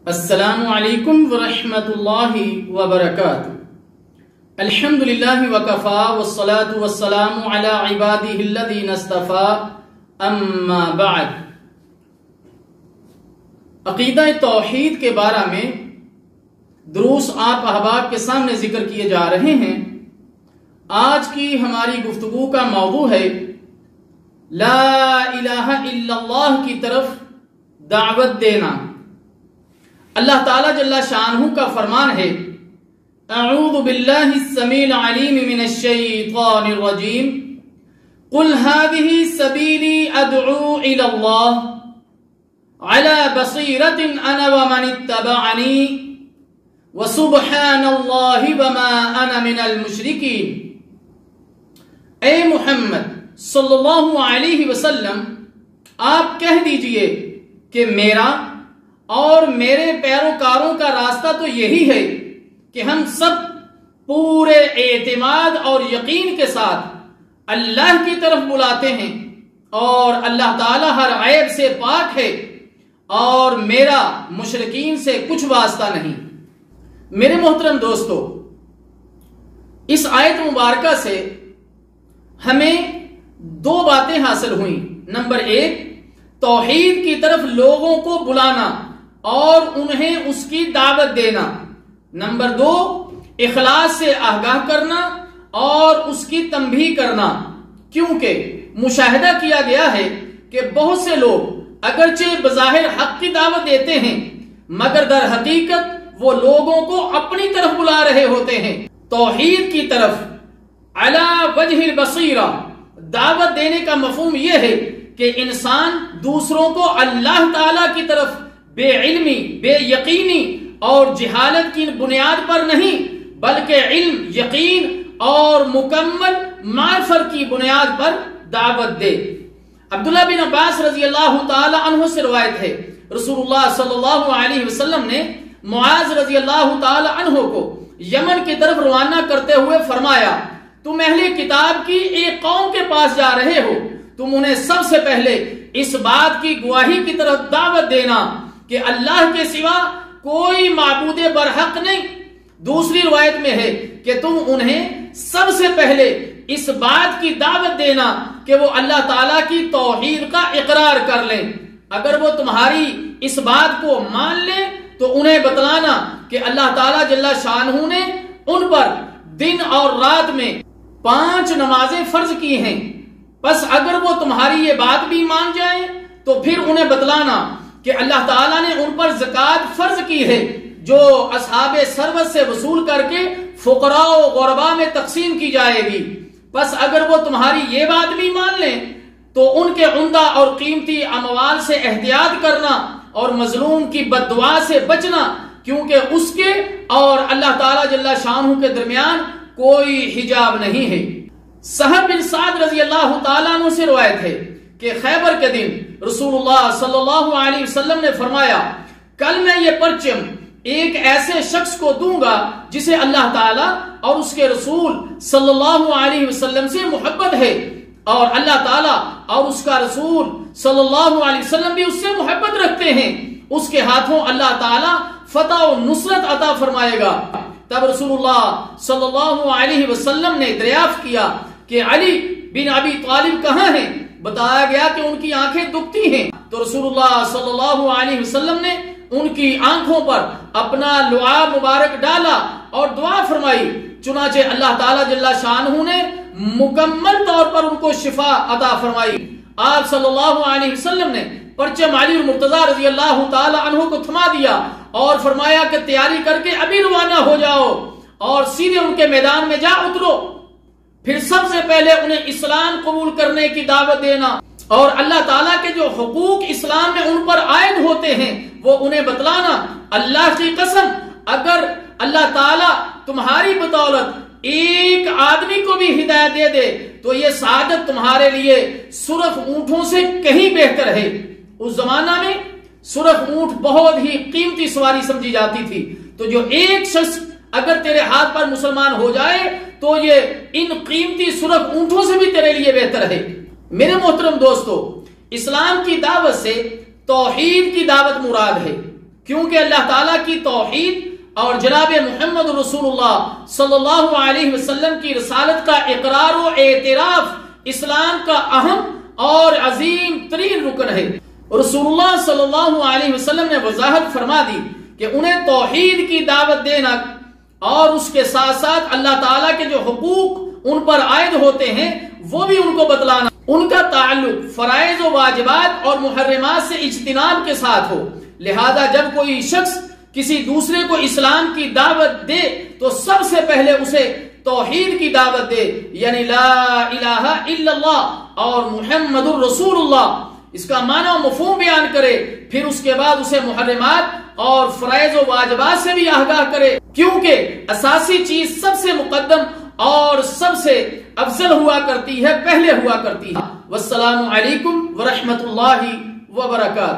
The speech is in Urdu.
السلام علیکم ورحمۃ اللہ وبرکاتہ۔ الحمدللہ وکفا والصلاة والسلام علی عبادہ الذین اصطفیٰ، اما بعد۔ عقیدہ توحید کے بارے میں دروس آپ احباب کے سامنے ذکر کیے جا رہے ہیں۔ آج کی ہماری گفتگو کا موضوع ہے لا الہ الا اللہ کی طرف دعوت دینا۔ اللہ تعالیٰ جل شانہ کا فرمان ہے اعوذ باللہ السمیع العلیم من الشیطان الرجیم قل هذه سبیلی ادعو الی اللہ علی بصیرۃ انا ومن اتبعنی وسبحان اللہ وما انا من المشرکین۔ اے محمد صلی اللہ علیہ وسلم، آپ کہہ دیجئے کہ میرا اور میرے پیروکاروں کا راستہ تو یہی ہے کہ ہم سب پورے اعتماد اور یقین کے ساتھ اللہ کی طرف بلاتے ہیں، اور اللہ تعالی ہر عیب سے پاک ہے اور میرا مشرکین سے کچھ واسطہ نہیں۔ میرے محترم دوستو، اس آیت مبارکہ سے ہمیں دو باتیں حاصل ہوئیں۔ نمبر ایک، توحید کی طرف لوگوں کو بلانا اور انہیں اس کی دعوت دینا۔ نمبر دو، اخلاص سے آگاہ کرنا اور اس کی تنبیہ کرنا، کیونکہ مشاہدہ کیا گیا ہے کہ بہت سے لوگ اگرچہ بظاہر حق کی دعوت دیتے ہیں مگر در حقیقت وہ لوگوں کو اپنی طرف بلا رہے ہوتے ہیں۔ توحید کی طرف علی وجہ البصیرہ دعوت دینے کا مفہوم یہ ہے کہ انسان دوسروں کو اللہ تعالی کی طرف بے علمی، بے یقینی اور جہالت کی بنیاد پر نہیں بلکہ علم، یقین اور مکمل معرفت کی بنیاد پر دعوت دے۔ عبداللہ بن عباس رضی اللہ تعالی عنہ سے روایت ہے، رسول اللہ صلی اللہ علیہ وسلم نے معاذ رضی اللہ تعالی عنہ کو یمن کی طرف روانہ کرتے ہوئے فرمایا، تم اہل کتاب کی ایک قوم کے پاس جا رہے ہو، تم انہیں سب سے پہلے اس بات کی گواہی کی طرف دعوت دینا کہ اللہ کے سوا کوئی معبود برحق نہیں۔ دوسری روایت میں ہے کہ تم انہیں سب سے پہلے اس بات کی دعوت دینا کہ وہ اللہ تعالیٰ کی توحید کا اقرار کر لیں۔ اگر وہ تمہاری اس بات کو مان لیں تو انہیں بتلانا کہ اللہ تعالیٰ جل شانہ نے ان پر دن اور رات میں 5 نمازیں فرض کی ہیں۔ بس اگر وہ تمہاری یہ بات بھی مان جائیں تو پھر انہیں بتلانا کہ اللہ تعالیٰ نے ان پر زکوٰۃ فرض کی ہے جو اصحاب ثروت سے وصول کر کے فقراء و غرباء میں تقسیم کی جائے گی۔ بس اگر وہ تمہاری یہ بات بھی مان لیں تو ان کے عمدہ اور قیمتی اموال سے احتیاط کرنا اور مظلوم کی بد دعا سے بچنا، کیونکہ اس کے اور اللہ تعالیٰ جل شانہ کے درمیان کوئی حجاب نہیں ہے۔ سہل بن سعد رضی اللہ تعالیٰ عنہ سے روایت ہے کہ خیبر کے دن رسول اللہ صلی اللہ علیہ وسلم نے فرمایا، کل میں یہ پرچم ایک ایسے شخص کو دوں گا جسے اللہ تعالیٰ اور اس کے رسول صلی اللہ علیہ وسلم سے محبت ہے، اور اللہ تعالیٰ اور اس کا رسول صلی اللہ علیہ وسلم بھی اس سے محبت رکھتے ہیں۔ اس کے ہاتھوں اللہ تعالیٰ فتح و نصرت عطا فرمائے گا۔ تب رسول اللہ صلی اللہ علیہ وسلم نے دریافت کیا کہ علی بن ابی طالب کہاں ہیں؟ بتایا گیا کہ ان کی آنکھیں دکھتی ہیں، تو رسول اللہ صلی اللہ علیہ وسلم نے ان کی آنکھوں پر اپنا لعاب مبارک ڈالا اور دعا فرمائی، چنانچہ اللہ تعالیٰ جل شانہ نے مکمل طور پر ان کو شفا عطا فرمائی۔ آپ صلی اللہ علیہ وسلم نے پرچم علی المرتضیٰ رضی اللہ تعالی عنہ کو تھما دیا اور فرمایا کہ تیاری کر کے ابھی روانہ ہو جاؤ اور سیدھے ان کے میدان میں جا اترو۔ پھر سب سے پہلے انہیں اسلام قبول کرنے کی دعوت دینا اور اللہ تعالیٰ کے جو حقوق اسلام میں ان پر عائد ہوتے ہیں وہ انہیں بتلانا۔ اللہ کی قسم، اگر اللہ تعالیٰ تمہاری بدولت ایک آدمی کو بھی ہدایت دے دے تو یہ سعادت تمہارے لیے سرخ اونٹوں سے کہیں بہتر ہے۔ اس زمانہ میں سرخ اونٹ بہت ہی قیمتی سواری سمجھی جاتی تھی، تو جو ایک شخص اگر تیرے ہاتھ پر مسلمان ہو جائے تو یہ ان قیمتی سرخ اونٹوں سے بھی تیرے لیے بہتر ہے۔ میرے محترم دوستو، اسلام کی دعوت سے توحید کی دعوت مراد ہے، کیونکہ اللہ تعالیٰ کی توحید اور جناب محمد رسول اللہ صلی اللہ علیہ وسلم کی رسالت کا اقرار و اعتراف اسلام کا اہم اور عظیم ترین رکن ہے۔ رسول اللہ صلی اللہ علیہ وسلم نے وضاحت فرما دی کہ انہیں توحید کی دعوت دینا اور اس کے ساتھ ساتھ اللہ تعالیٰ کے جو حقوق ان پر عائد ہوتے ہیں وہ بھی ان کو بتلانا، ان کا تعلق فرائض و واجبات اور محرمات سے اجتناب کے ساتھ ہو۔ لہذا جب کوئی شخص کسی دوسرے کو اسلام کی دعوت دے تو سب سے پہلے اسے توحید کی دعوت دے، یعنی لا الہ الا اللہ اور محمد الرسول اللہ، اس کا معنی و مفہوم بیان کرے، پھر اس کے بعد اسے محرمات اور فرائض و واجبات سے بھی آگاہ کرے، کیونکہ اساسی چیز سب سے مقدم اور سب سے افضل ہوا کرتی ہے، پہلے ہوا کرتی ہے۔ والسلام علیکم ورحمۃ اللہ وبرکاتہ۔